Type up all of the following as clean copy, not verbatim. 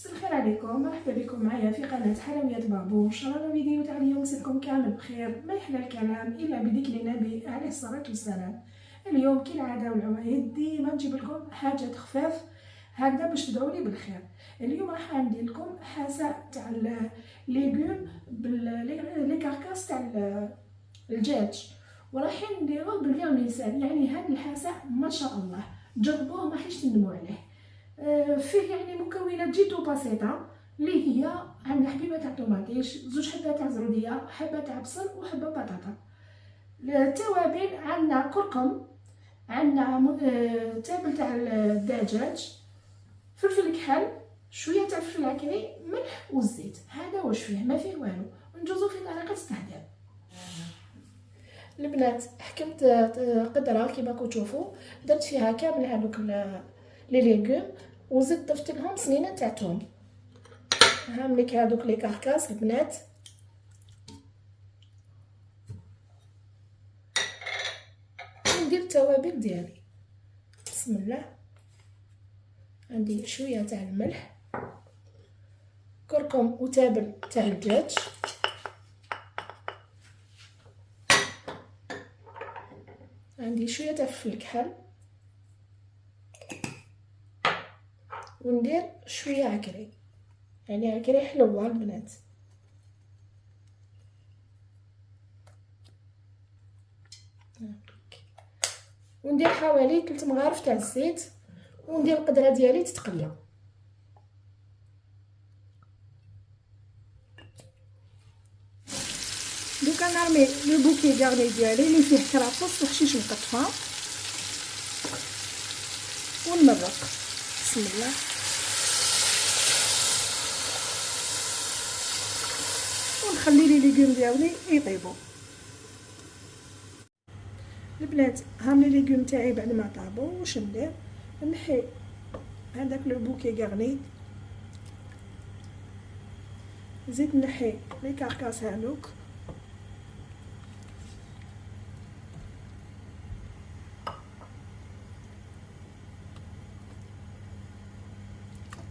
مساء الخير عليكم، مرحبا بكم معايا في قناه حلويات بابو. ان شاء الله الفيديو تاع اليوم يصيبكم كامل بخير، ما يحلى الكلام الا بذكر النبي عليه الصلاه والسلام. اليوم كالعاده والعوايد ديما نجيب لكم حاجات خفاف هكذا باش تدعوا لي بالخير. اليوم راح ندير لكم حساء تاع الليغوم لي كاركاس تاع الدجاج، وراح نديروه بالفيرميسال. يعني هذا الحساء ما شاء الله جربوه ما حيش تندموا عليه. فيه يعني مكونات جد بسيطه اللي هي عندنا حبيبه تاع طوماطيش، زوج حبات تاع زروديه، حبه تاع بصل وحبه بطاطا. التوابل عندنا كركم، عندنا تابل تاع الدجاج، فلفل كحل، شويه تاع فلفل عكري، ملح والزيت. هذا واش فيه، ما فيه والو. ونجوزو في طريقه التحضير. البنات حكمت قدره كيما راكم تشوفوا، درت فيها كامل هذوك لي ليغوم وزدت ضفت لهم سنينه تاع توم. هاملك هذوك لي كاركاس البنات. ندير التوابل ديالي. بسم الله. عندي شويه تاع الملح، كركم وتابل تاع الدجاج، عندي شويه تاع فلفل كحل، وندير شويه عكري، يعني عكري حلوه البنات. وندير حوالي 3 مغارف تاع الزيت، وندير القدره ديالي تتقلى. دوكا نرمي لو بوكي غارني ديالي اللي فيه كرافس وحشيش مقطفه ونمرق. بسم الله. ونخلي لي ليغوم ديالي يطيبوا. البنات هام لي ليغوم تاعي بعد ما طابوا، واش ندير؟ نحي هذاك لو بوكي غارني، زيد نحي لي كاركاس هذوك،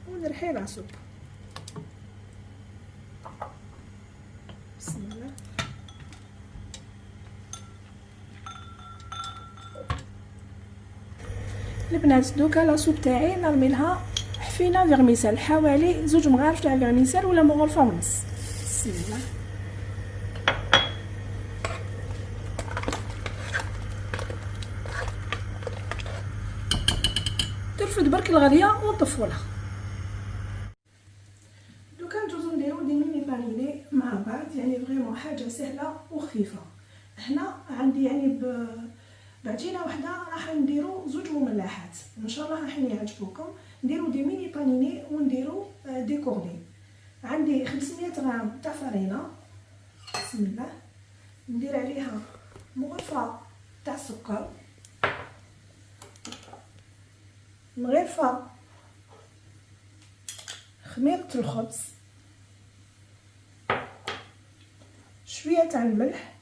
ونرحي راسو. بسم الله. البنات دوكا لاصوب تاعي نرمي لها حفينه فيرميسال، حوالي 2 مغارف تاع فيرميسال ولا مغرفه ونص. بسم الله. ترفد برك الغليه ونطفولها. دوكا نجوزو نديرو دي ميني بانيني مع بعض، يعني فريمون حاجه سهله وخفيفه. هنا عندي يعني بعجينه وحده راح نديرو 2 مملحات، ان شاء الله راح يعجبوكم. نديرو دي ميني بانيني ونديرو دي كورني. عندي 500 غرام تاع فرينه. بسم الله. ندير عليها مغرفه تاع السكر، مغرفه خميره الخبز، شويه تاع الملح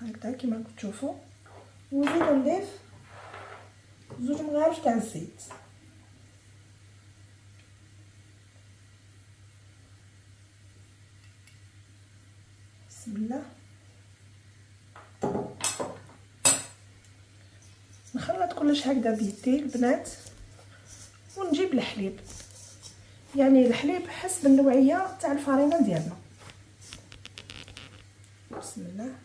هكذا كيما راكم تشوفوا، ونزيد نضيف 2 مغارف تاع الزيت. بسم الله. نخلط كلش هكذا بيدي البنات، ونجيب الحليب، يعني الحليب حسب النوعيه تاع الفرينه ديالنا. بسم الله.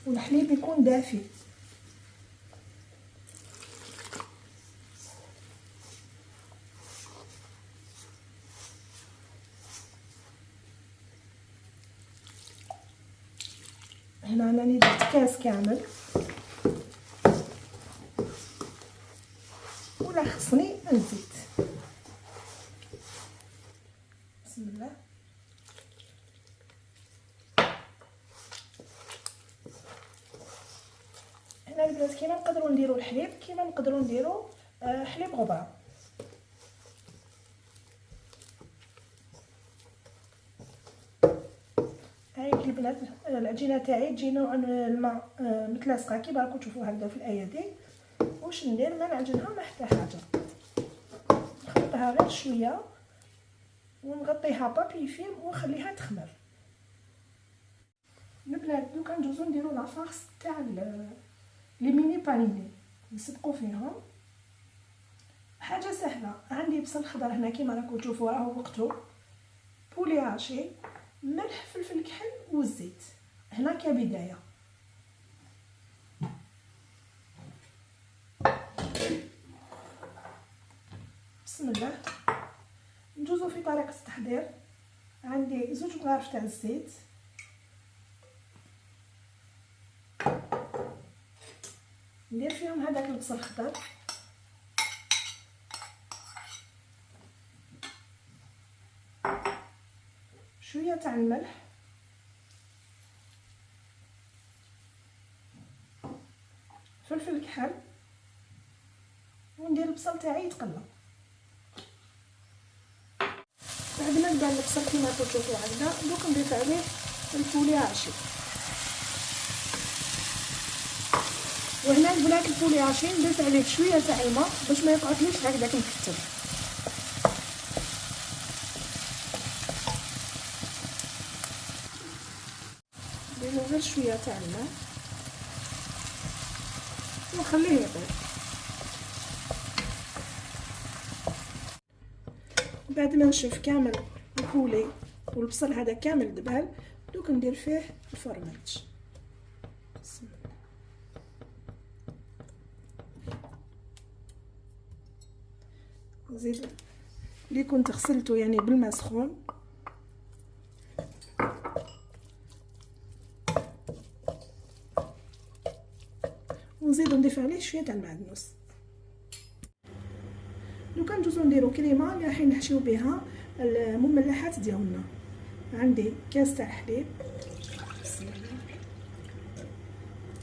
والحليب يكون دافي. هنا راني درت كاس كامل، ولا خصني نزيد. بسم الله. هنا البنات كيما نقدروا نديروا الحليب، كيما نقدروا نديروا حليب غبار. هاي البنات العجينه تاعي تجي نوع الماء متلاصقه كيما راكم تشوفوا هكذا في الايادي. واش ندير؟ ما نعجنها ما حتى حاجه، نخلطها غير شويه ونغطيها بابي فيلم ونخليها تخمر. البنات دوكا ندوزو نديرو لا فارس تاع لي ميني بانيني نصدقوا فيهم. حاجه سهله، عندي بصل خضر هنا كيما راكم تشوفوا راهو وقتو، بولي هاشي، ملح، فلفل كحل والزيت هنا كبدايه. بسم الله. ندوزو في طريقه التحضير. عندي 2 غرف تاع الزيت، ندير فيهم هذاك البصل الخضر، شويه تاع الملح، فلفل كحل، وندير البصل تاعي يتقلى. بعد ما نبان البصل كيما تشوفوا هكذا، دوك نضيف عليه البولي هاشي. وهنا البنات البولي هاشي نضيف عليه شويه تاع الماء باش ما يقعدليش هكذاك مكتل. نديرو غير شويه تاع الماء ونخليه يطيب. بعد ما نشوف كامل البولي والبصل هذا كامل دبال، دوك ندير فيه الفرماج. بسم الله. نزيد اللي كنت غسلته يعني بالماء سخون، ونزيدو نضيف عليه شويه تاع المعدنوس. دوكا ندوزو نديرو كريمه اللي رايحين نحشيو بها المملحات ديالنا. عندي كاس تاع حليب،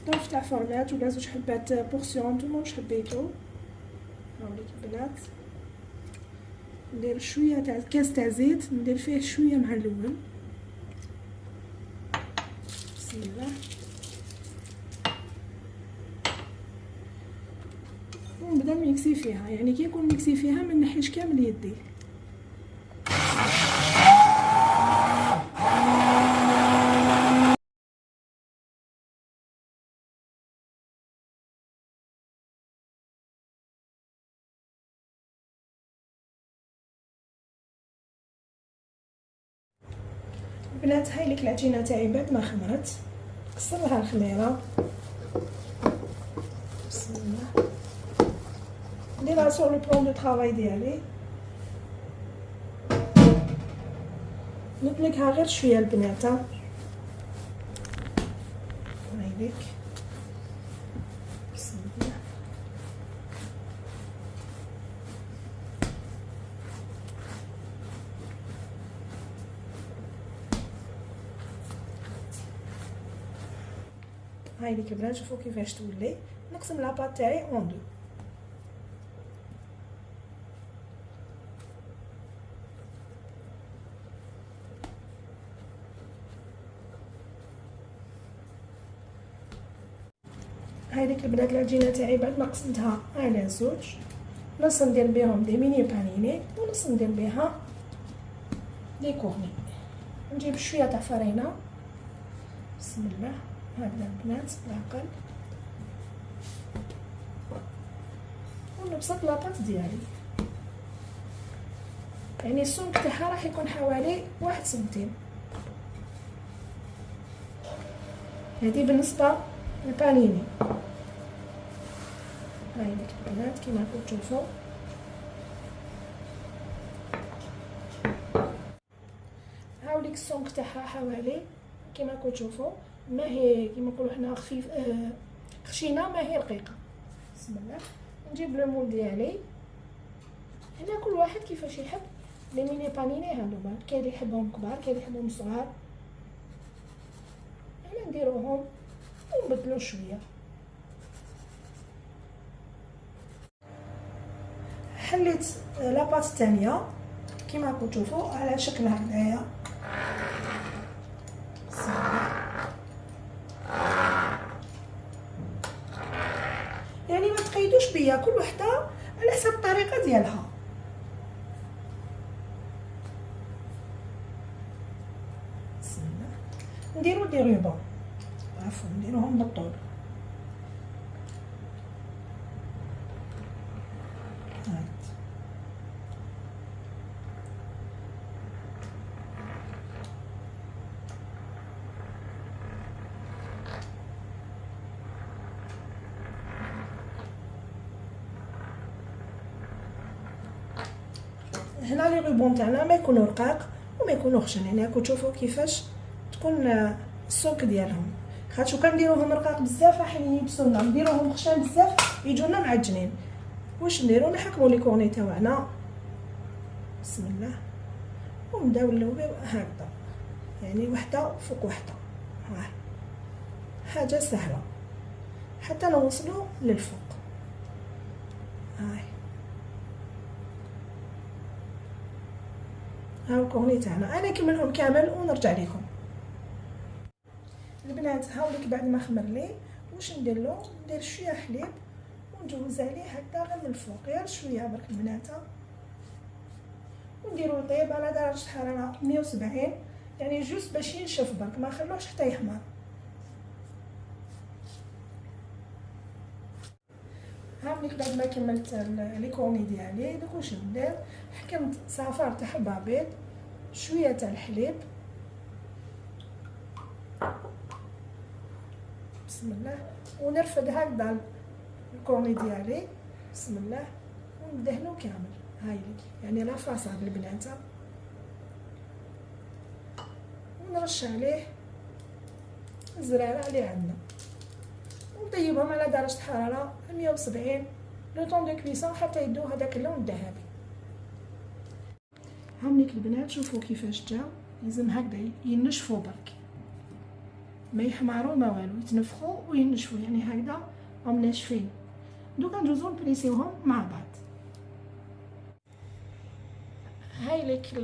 طرف تاع فرماج ولا 2 حبات بورسيون نتوما واش حبيتو. هاوليك البنات، ندير شويه تاع كاس تاع زيت، ندير فيه شويه مع الاول. بسم الله. ونبدا نميكسي فيها، يعني كي يكون ميكسي فيها ما نحيش كامل يدي. البنات هاي لك العجينه تاعي بعد ما خمرت، كسر لها الخميره. بسم الله. نديرها سور لو بلون دو طرافاي ديالي، نطلقها غير شويه البنات. هايليك. بسم الله. هايليك البنات، شوفوا كيفاش تولي. نقسم لاباط تاعي اون دو. هايليك البنات العجينه تاعي بعد ما قسمتها على 2، نص ندير بهم دي ميني بانيني ونص ندير بها لي كورني. نجيب شويه تاع فرينه. بسم الله. هكذا البنات بالعقل، ونبسط لاباط ديالي. يعني السمك تاعها راح يكون حوالي 1 سنتيم. هذه بالنسبه للبانيني. هايليك البنات كيما راكم تشوفوا. هاوليك السمك تاعها حوالي كيما راكم تشوفوا، ما هي كيما نقولوا حنا خفيف خشينه، ما هي رقيقه. بسم الله. نجيب لو مول ديالي. هنا كل واحد كيفاش يحب لي ميني بانيني هذوما، كاين اللي يحبهم كبار، كاين اللي يحبهم صغار. هنا نديروهم ونبدلو شويه. حليت لاباط الثانيه كيما راكم تشوفوا على شكل هكذايا. بسم الله. يعني ما تقيدوش هي كل وحده على حسب الطريقه ديالها. بسم الله. نديرو دي روبون، عفوا نديروهم بالطول. هنا لي روبون تاعنا ما يكونوا رقاق وما يكونوا خشن، يعني راكم تشوفوا كيفاش تكون السمك ديالهم. خاطش كان نديروهم رقاق بزاف راح يبسونا، نديروهم خشن بزاف يجونا معجنين. واش نديرو؟ نحكموا لي كورني تاعنا. بسم الله. ونبداو نلويو هكذا، يعني وحده فوق وحده. ها حاجه سهله حتى نوصلوا للفوق. هاي هاو الكورني تاعنا. انا نكملهم كامل ونرجع لكم. البنات هاوليك بعد ما خمر لي واش ندير له؟ ندير شويه حليب ونجوز عليه هكذا غير من الفوق، غير شويه برك البنات، ونديرو يطيب على درجه حراره 170، يعني جوست باش ينشف برك، ما نخلوهش حتى يحمر. هاوليك بعد ما كملت لي كورني ديالي، دوك واش ندير؟ حكمت صفار تاع حبه بيض، شويه تاع الحليب، بسم الله، ونرفد هكذا الكورني ديالي، بسم الله، وندهنو كامل. هاي ليك يعني لا فاصاد البنات، ونرش عليه الزراره اللي عندنا، ونطيبهم على درجه حراره 170 لو طون دو كويسون حتى يدو هذاك اللون الذهبي. هاوليك البنات شوفوا كيفاش جاو، لازم هكذا ينشفوا برك، ما يحمروا ما والو، يتنفخوا وينشفوا، يعني هكذا هم ناشفين. دوكا ندوزو نبريسيوهم مع بعض. هاي ليك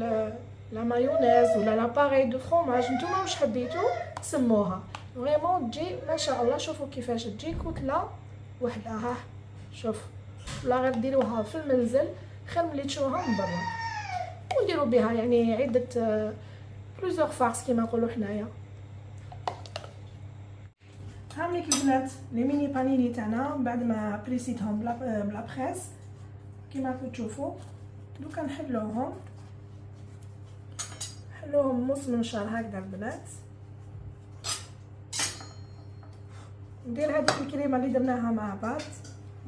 لا مايونيز ولا لا باغي دو فروماج، نتوما واش حبيتو سموها، فريمون تجي ما شاء الله. شوفوا كيفاش تجي كتله وحده، ها شوف، لا غير ديروها في المنزل خير ملي تشوها من برا، ونديروا بها يعني عده بلوزيغ فارس كيما نقولوا حنايا. هاوليك البنات لي ميني بانيني تاعنا بعد ما بريسيتهم بلا بريس كيما راكم تشوفوا. دوكا نحلوهم موس منشار هكذا البنات. ندير هذيك الكريمه اللي درناها مع بعض،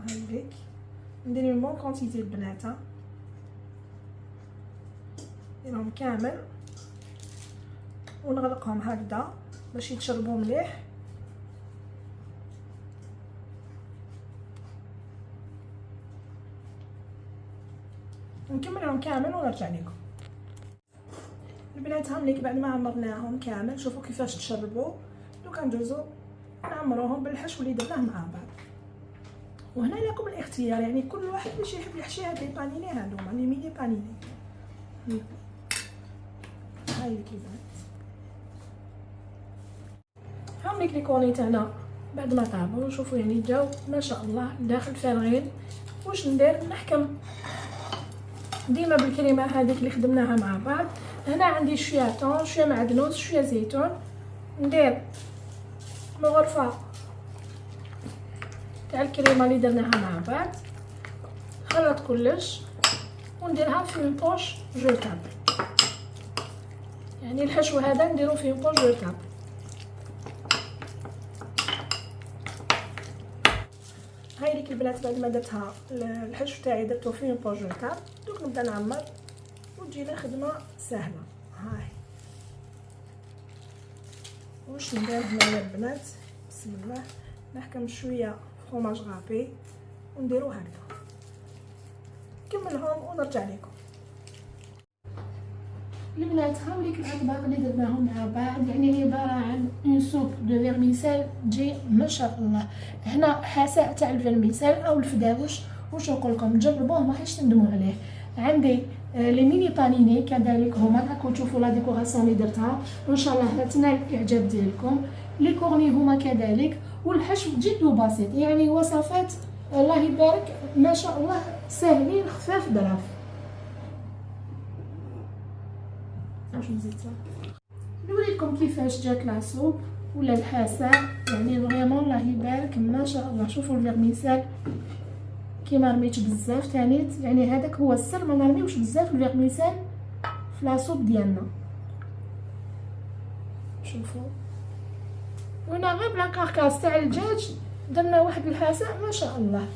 هايليك ندير اون بون كونتيتي البنات، نديرهم كامل ونغلقهم هكذا باش يتشربوا مليح. نكملهم كامل ونرجع لكم. البنات هاوليك بعد ما عمرناهم كامل شوفوا كيفاش تشربوا. دوكا ندوزو نعمروهم بالحشو اللي درناه مع بعض. وهنا لكم الاختيار، يعني كل واحد باش يحب يحشي هاد لي بانيني هادوما لي ميني بانيني. هاي لي البنات هاوليك لي كورني تاعنا بعد ما طابوا، شوفوا يعني جاو ما شاء الله داخل فارغين. واش ندير؟ نحكم ديما بالكريمه هذيك اللي خدمناها مع بعض. هنا عندي شويه طون، شويه معدنوس، شويه زيتون. ندير مغرفه تاع الكريمه اللي درناها مع بعض، خلط كلش ونديرها في اون بوش جوتابل، يعني الحشو هذا نديرو في اون بوش جوتابل. هاي ليك البنات بعد ما درتها الحشو تاعي درتو في اون بوش جوتابل. دوك نبدا نعمر وتجينا خدمه سهله. هاي واش ندير هنايا البنات؟ بسم الله، نحكم شويه فروماج غابي ونديرو هكذا، نكملهم ونرجع لكم. البنات هاوليك الاطباق اللي درناهم مع بعض، يعني عباره عن اون سوب دو فيرميسيل تجي ما شاء الله. هنا حساء تاع الفيرميسيل او الفداوش، واش نقول لكم جربوه ما راحش تندموا عليه. عندي لي ميني بانيني كذلك هما راكم تشوفوا لا ديكوراسيون اللي درتها، وان شاء الله تنال الاعجاب ديالكم. لي كورني هما كذلك، والحشو جد بسيط، يعني وصفات الله يبارك ما شاء الله ساهلين خفاف ظراف. واش نزيد نوريكم كيفاش جاك لاصوب ولا الحاسه، يعني فريمون الله يبارك ما شاء الله. شوفوا الفيرميسال كي ما رميتش بزاف تانيت، يعني هذاك هو السر، ما نرميوش بزاف الفيرميسال في لاصوب ديالنا. شوفوا وانا غير بلا كاركاس تاع الدجاج درنا واحد الحاسه ما شاء الله.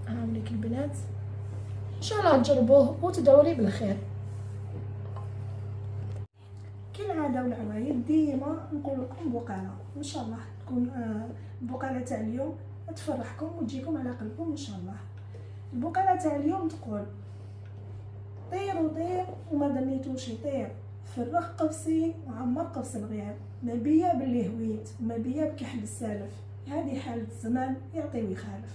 هاوليك البنات ان شاء الله تجربوه وتدعوا لي بالخير. كالعاده والعوايد ديما نقول لكم بقاله، ان شاء الله تكون البقاله تاع اليوم تفرحكم وتجيكم على قلبكم ان شاء الله. البقاله تاع اليوم تقول طير وطير وما دنيتوش يطير، فرغ قفصي وعمر قفص الغياب، ما بيا باللي هويت وما بيا بكحل السالف، هذه حالة الزمان يعطي ويخالف.